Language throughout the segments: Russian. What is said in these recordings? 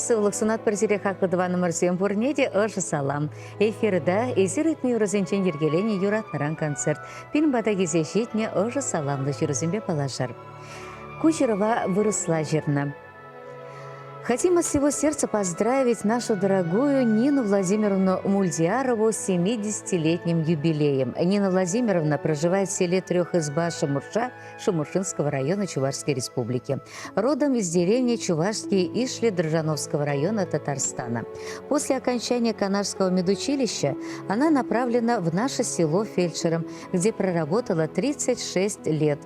Сывлық сунат бірзірі қақыдываны мұрсен бұрнеде ұжы салам. Эфирда эзір үтмей үрізінчен ергелені юратныран концерт. Пин бада кезе жетіне ұжы саламды жүрізімбе палажар. Кучерова выросла жирна. Хотим от всего сердца поздравить нашу дорогую Нину Владимировну Мульдиарову с 70-летним юбилеем. Нина Владимировна проживает в селе Трехизба Шамурша Шамуршинского района Чувашской республики. Родом из деревни Чувашские Ишли Дрожановского района Татарстана. После окончания Канарского медучилища она направлена в наше село фельдшером, где проработала 36 лет.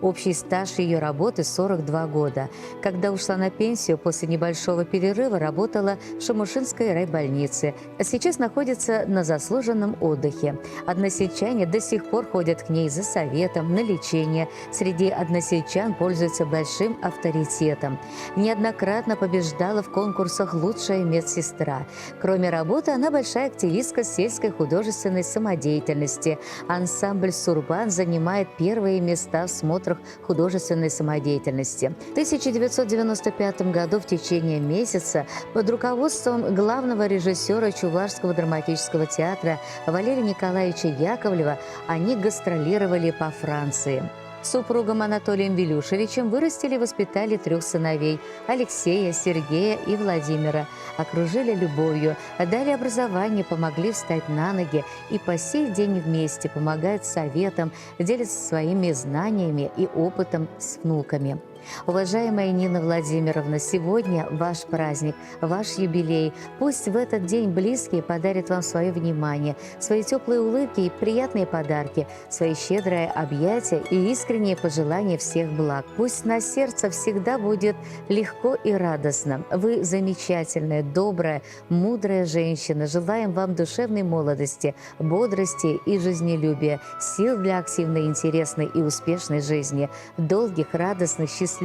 Общий стаж ее работы 42 года. Когда ушла на пенсию после небольшого перерыва, работала в Шамушинской райбольнице. Сейчас находится на заслуженном отдыхе. Односельчане до сих пор ходят к ней за советом, на лечение. Среди односельчан пользуется большим авторитетом. Неоднократно побеждала в конкурсах «Лучшая медсестра». Кроме работы, она большая активистка сельской художественной самодеятельности. Ансамбль «Сурбан» занимает первые места в смотрах художественной самодеятельности. В 1995 году в течение месяца под руководством главного режиссера Чувашского драматического театра Валерия Николаевича Яковлева они гастролировали по Франции. С супругом Анатолием Вилюшевичем вырастили и воспитали 3 сыновей – Алексея, Сергея и Владимира. Окружили любовью, дали образование, помогли встать на ноги и по сей день вместе помогают советам, делятся своими знаниями и опытом с внуками. Уважаемая Нина Владимировна, сегодня ваш праздник, ваш юбилей. Пусть в этот день близкие подарят вам свое внимание, свои теплые улыбки и приятные подарки, свои щедрые объятия и искренние пожелания всех благ. Пусть на сердце всегда будет легко и радостно. Вы замечательная, добрая, мудрая женщина. Желаем вам душевной молодости, бодрости и жизнелюбия, сил для активной, интересной и успешной жизни, долгих, радостных, счастливых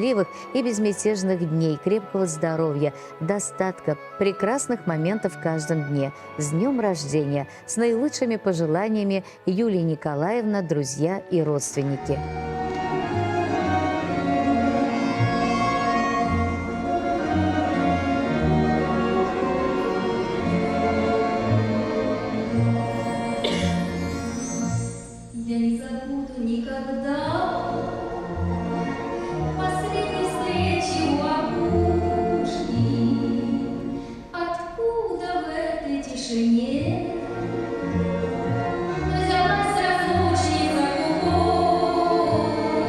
и безмятежных дней, крепкого здоровья, достатка, прекрасных моментов в каждом дне. С днем рождения! С наилучшими пожеланиями, Юлия Николаевна, друзья и родственники. Я не забуду никогда последней встречи у опушки. Откуда в этой тишине взялась разлучница глухой?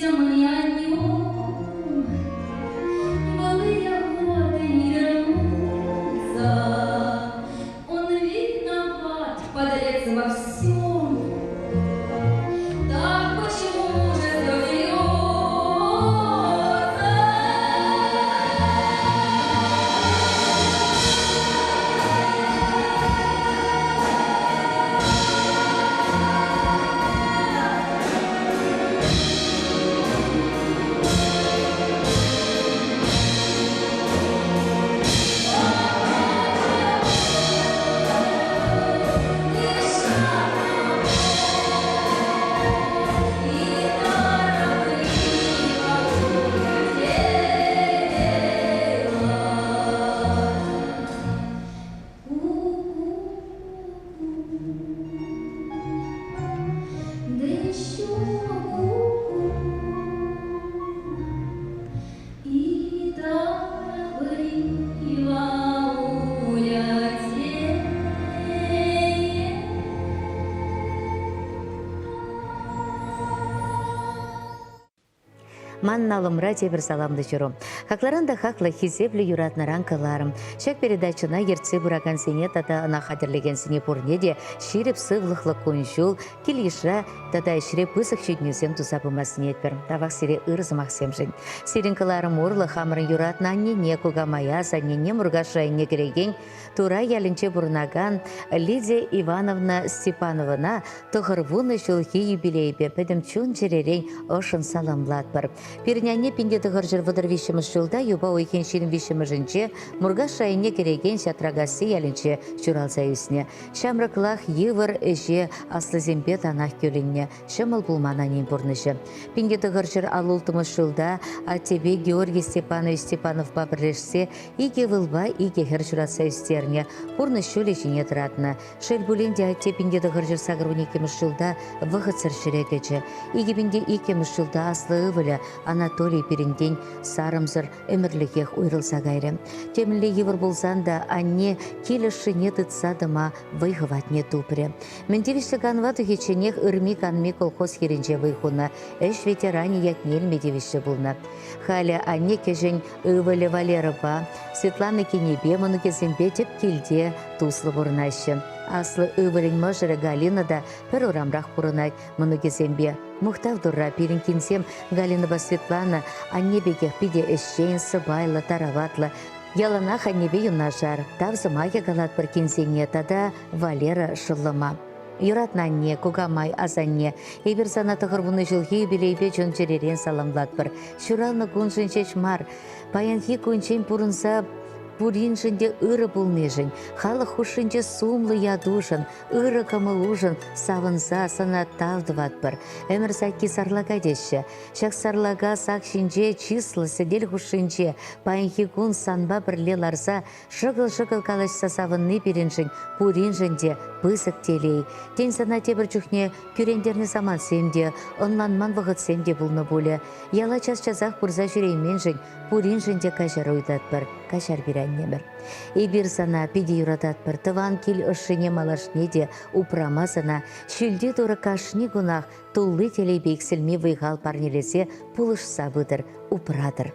темный огнем, былые годы не вернутся. Он виноват, подлец во всем. Так почему же слезы льются? Да еще и торопливо улетели. Манналым радио бір саламды жүру. Хақларында хақлы хизеблі юратнаран кыларым. Шак передачына ерце бұраган сене тата ана қадірлеген сене пұрнеде шеріп сывлықлы коншул, келеша тата шереп пысық шетнесем тусапымасын етпір. Тавақ сере ырзымақ семжін. Серін кыларым орлы хамырын юратна не кугамаяс, не мұрғашайне кереген тура ялінче бұрнаган Лидия Ивановна Степановна тұғырвуны жылхи юбилейбе бәдім чун жеререн ошын саламлат бір. Перняне пенде тұғыржыр вадыр вишіміз жылда юба ойкен шерін вишімізінче мұрға шайыне кереген шатрагаси ялінче жүралса үсіне. Шамрықлақ евір әже аслы зембет анақ көлінне, шымыл бұлмананен бұрнышы. Пенде тұғыржыр алултымыз жылда Атебе Георгий Степанов бабырлешсе, иге вылба, иге хер жүралса үстеріне, бұрны шөлі жіне тұратына. Шел бүленде Ате пенде тұғыржыр сағырын екеміз жылда вғыцыр шірекечі. Иге пенде екеміз жылда аслы ывылы Анатолий Перенден сарымзыр өмірлігех ұйрылса ғайры. Темілі евір болсан да анне келіші не тұтса дыма вайғыват не тупыры. Мендевішті ғанваты хеченех үрмі қанме колхоз херенже вайхуна, әш ветерани ятнел медевішті бұлна. Халі анне кежен ывылы Валерова, Светлана Кенебе мұны кезембе теп келде туслы бұрнашы. Аслы ывылын mëжыры Галина да пір орамрақ бұрынай мұны кезембе. Мұқтав дұрра перінкенсем Галинова Светлана аннебеге пиде эшчейн сыбайлы, тараватлы. Яланах аннебе юнашар, тавзымаге галат бір кенсене тада Валера шылыма. Юратнанне, кугамай, азанне, ебір санаты ғырбуны жылғы юбилейбе жон жеререн саламлат бір. Шуралны күншін шешмар, паянхи күншен бұрынса Пурин жінде ыры бұлнежін, халық хушынде сумлы ядушын, ыры камылужын, савынса сана тавдыват бір. Әмір саки сарлага деші. Шақ сарлага сақ шинже числы сәдел хушынже, пайынхи күн санба бірле ларса, шығыл-шығыл қалашса савынны беріншін, пурин жінде пысық телей. Тен сана тебір жүхне күрендерні саман семде, онланман вғыт семде бұлны болы. Яла час-часақ бұрза жүреймен жын, пурин жінде кажар ойдат бір, кажар немір. Эбір сана пиде юратат бір тыван кел ұшыне малашне де упрамасына, шүлде дұры кашни гунах тұллы телей бейксілме вайғал парнелесе пулышса бұдыр, упрадыр.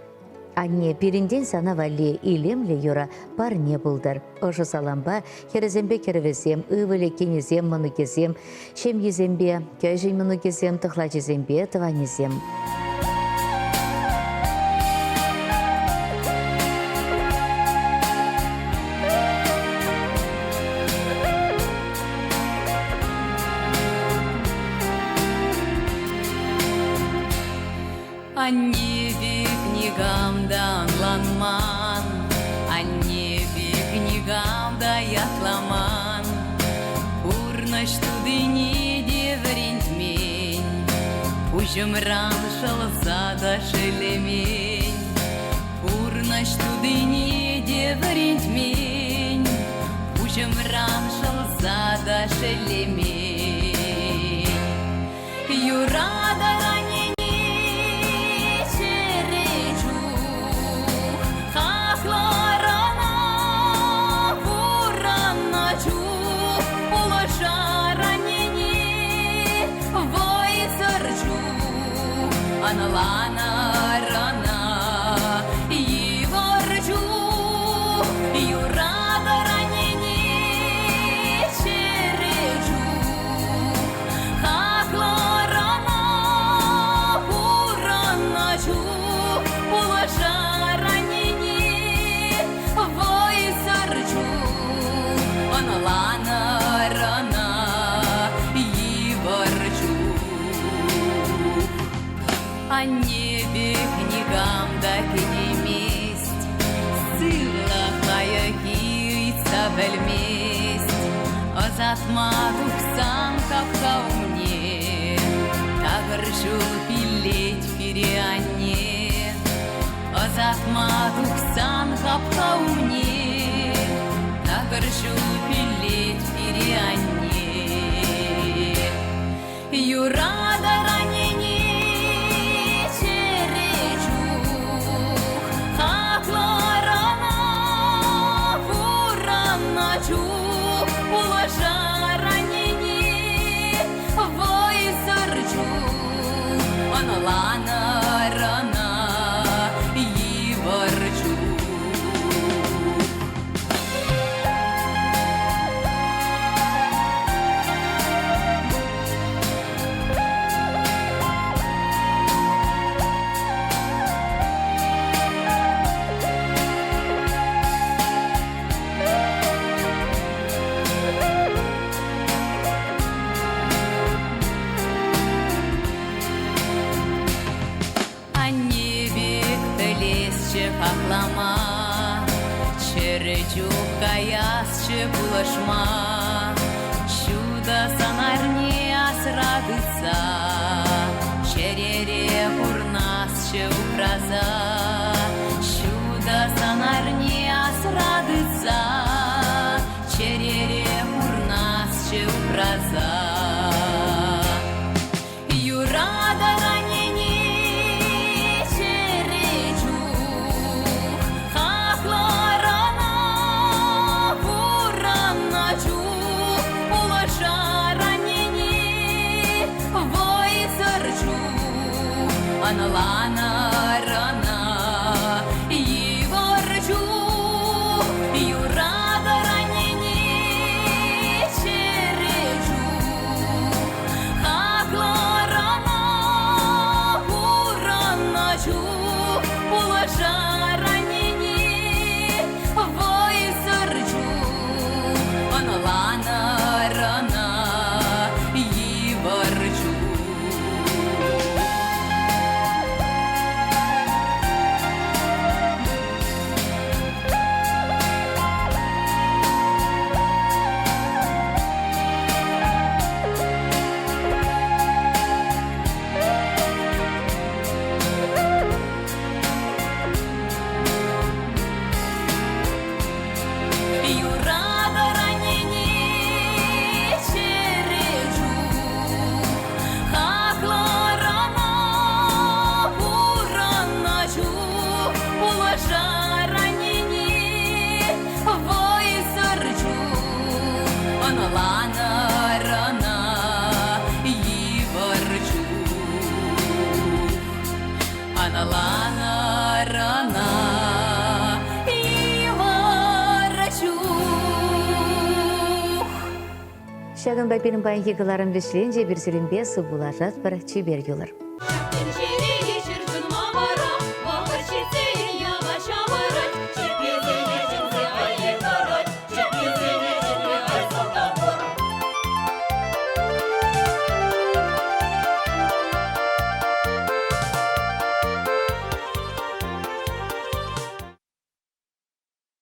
Анне перінден сана вале илемле юра парне бұлдыр. Ошы саламба херезембе керевесем, ывыле кенезем мұны кезем, шем езембе, көжей мұны кезем, тұхла жезембе, тыванезем. Аннеби книгамда анланман, аннеби книгамда ятламан. Урнаш тудыни деврентмень, ужымран шалзада шелемень. Урнаш тудыни деврентмень, ужымран шалзада шелемень. Юрада ранен Анлана рана Иворчу Юрада ранени чережу Хакларана Ураначу Улаша ранени Войсарчу Анлана рана Иворчу О небе книгам да кнеместь, Сыла хаякийца бельместь, Озатмадук сам капка умне, Тагыржу пилеть фириане, Озатмадук сам капка умне, Тагыржу пилеть фириане. Юрада ранени Анлана рана Иворчу Хаклама, черечук каясче булашма, чудо санарне асрадыца, черере урнасче упраза, чудо санарне асрадыца, черере урнасче упраза. Юрада ранени Анлана рана Иворчу Юрада ранени черечу Хакларана Ураначу Улаша ранени Войсарчу Анлана рана Иворчу Анлана рана Иворчу Анлана рана Иворчу Шагын байпенің байын кекаларын бешленже бір сүрінбе су булажат бір чебер юлар.